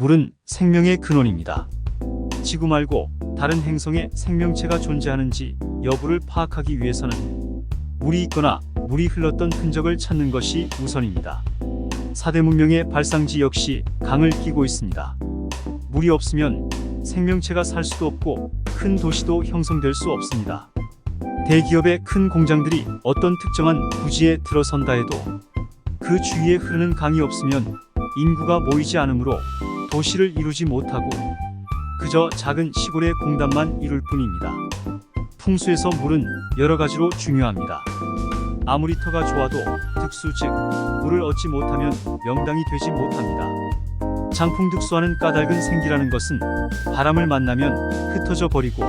물은 생명의 근원입니다. 지구 말고 다른 행성에 생명체가 존재하는지 여부를 파악하기 위해서는 물이 있거나 물이 흘렀던 흔적을 찾는 것이 우선입니다. 4대 문명의 발상지 역시 강을 끼고 있습니다. 물이 없으면 생명체가 살 수도 없고 큰 도시도 형성될 수 없습니다. 대기업의 큰 공장들이 어떤 특정한 부지에 들어선다 해도 그 주위에 흐르는 강이 없으면 인구가 모이지 않으므로 도시를 이루지 못하고 그저 작은 시골의 공단만 이룰 뿐입니다. 풍수에서 물은 여러 가지로 중요합니다. 아무리 터가 좋아도 득수 즉 물을 얻지 못하면 명당이 되지 못합니다. 장풍득수하는 까닭은 생기라는 것은 바람을 만나면 흩어져 버리고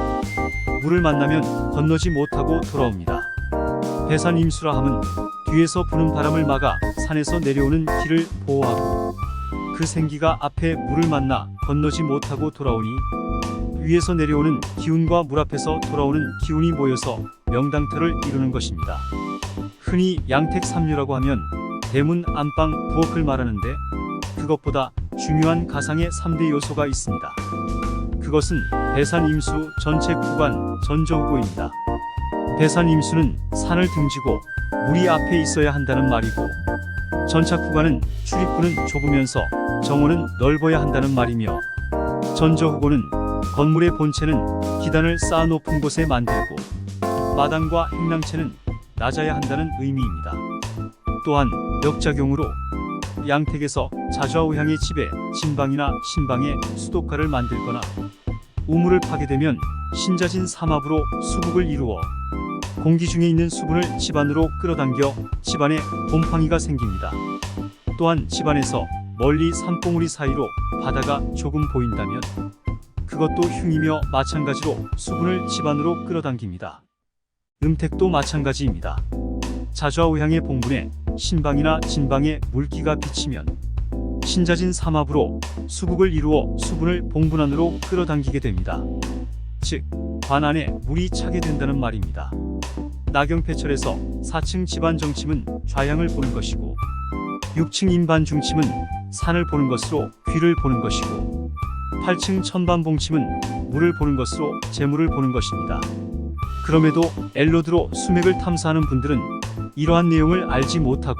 물을 만나면 건너지 못하고 돌아옵니다. 배산임수라 함은 뒤에서 부는 바람을 막아 산에서 내려오는 길을 보호하고 그 생기가 앞에 물을 만나 건너지 못하고 돌아오니 위에서 내려오는 기운과 물 앞에서 돌아오는 기운이 모여서 명당터를 이루는 것입니다. 흔히 양택삼류라고 하면 대문, 안방, 부엌을 말하는데 그것보다 중요한 가상의 3대 요소가 있습니다. 그것은 배산임수, 전책후관, 전저후고입니다. 배산임수는 산을 등지고 물이 앞에 있어야 한다는 말이고 전착후관은 출입구는 좁으면서 정원은 넓어야 한다는 말이며 전저후고는 건물의 본체는 기단을 쌓아 높은 곳에 만들고 마당과 행랑채는 낮아야 한다는 의미입니다. 또한 역작용으로 양택에서 자좌우향의 집에 진방이나 신방에 수도가를 만들거나 우물을 파게 되면 신자진 삼합으로 수국을 이루어 공기 중에 있는 수분을 집안으로 끌어당겨 집안에 곰팡이가 생깁니다. 또한 집안에서 멀리 산봉우리 사이로 바다가 조금 보인다면 그것도 흉이며 마찬가지로 수분을 집안으로 끌어당깁니다. 음택도 마찬가지입니다. 자좌우향의 봉분에 신방이나 진방에 물기가 비치면 신자진 삼합으로 수국을 이루어 수분을 봉분 안으로 끌어당기게 됩니다. 즉, 관 안에 물이 차게 된다는 말입니다. 나경패철에서 4층 집안 정침은 좌향을 보는 것이고 6층 인반 중침은 산을 보는 것으로 귀를 보는 것이고 8층 천반 봉침은 물을 보는 것으로 재물을 보는 것입니다. 그럼에도 엘로드로 수맥을 탐사하는 분들은 이러한 내용을 알지 못하고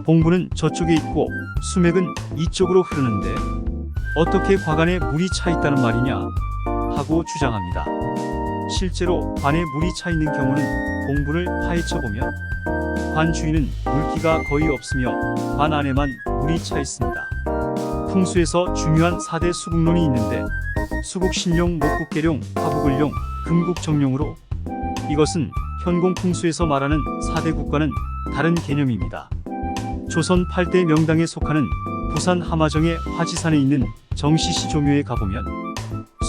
봉분은 저쪽에 있고 수맥은 이쪽으로 흐르는데 어떻게 과관에 물이 차 있다는 말이냐 하고 주장합니다. 실제로 관에 물이 차 있는 경우는 봉분을 파헤쳐 보면 관 주위는 물기가 거의 없으며 관 안에만 물이 차 있습니다. 풍수에서 중요한 4대 수국론이 있는데 수국신용, 목국계룡, 화국을룡, 금국정룡으로 이것은 현공풍수에서 말하는 4대 국과는 다른 개념입니다. 조선 8대 명당에 속하는 부산 함화정의 화지산에 있는 정시시조묘에 가보면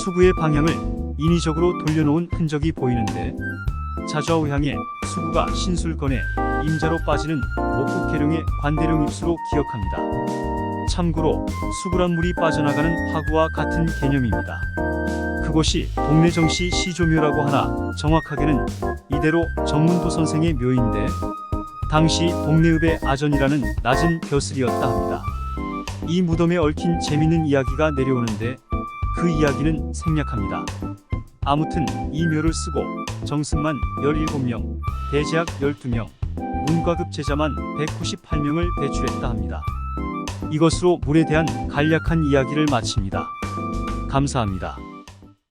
수구의 방향을 인위적으로 돌려놓은 흔적이 보이는데 자좌우향에 수구가 신술건에 임자로 빠지는 목국계룡의 관대룡 입수로 기억합니다. 참고로 수구란 물이 빠져나가는 파구와 같은 개념입니다. 그곳이 동네 정시 시조묘라고 하나 정확하게는 이대로 정문도 선생의 묘인데 당시 동네읍의 아전이라는 낮은 벼슬이었다 합니다. 이 무덤에 얽힌 재밌는 이야기가 내려오는데 그 이야기는 생략합니다. 아무튼 이 묘를 쓰고 정승만 17명, 대제학 12명, 문과급 제자만 198명을 배출했다 합니다. 이것으로 물에 대한 간략한 이야기를 마칩니다. 감사합니다.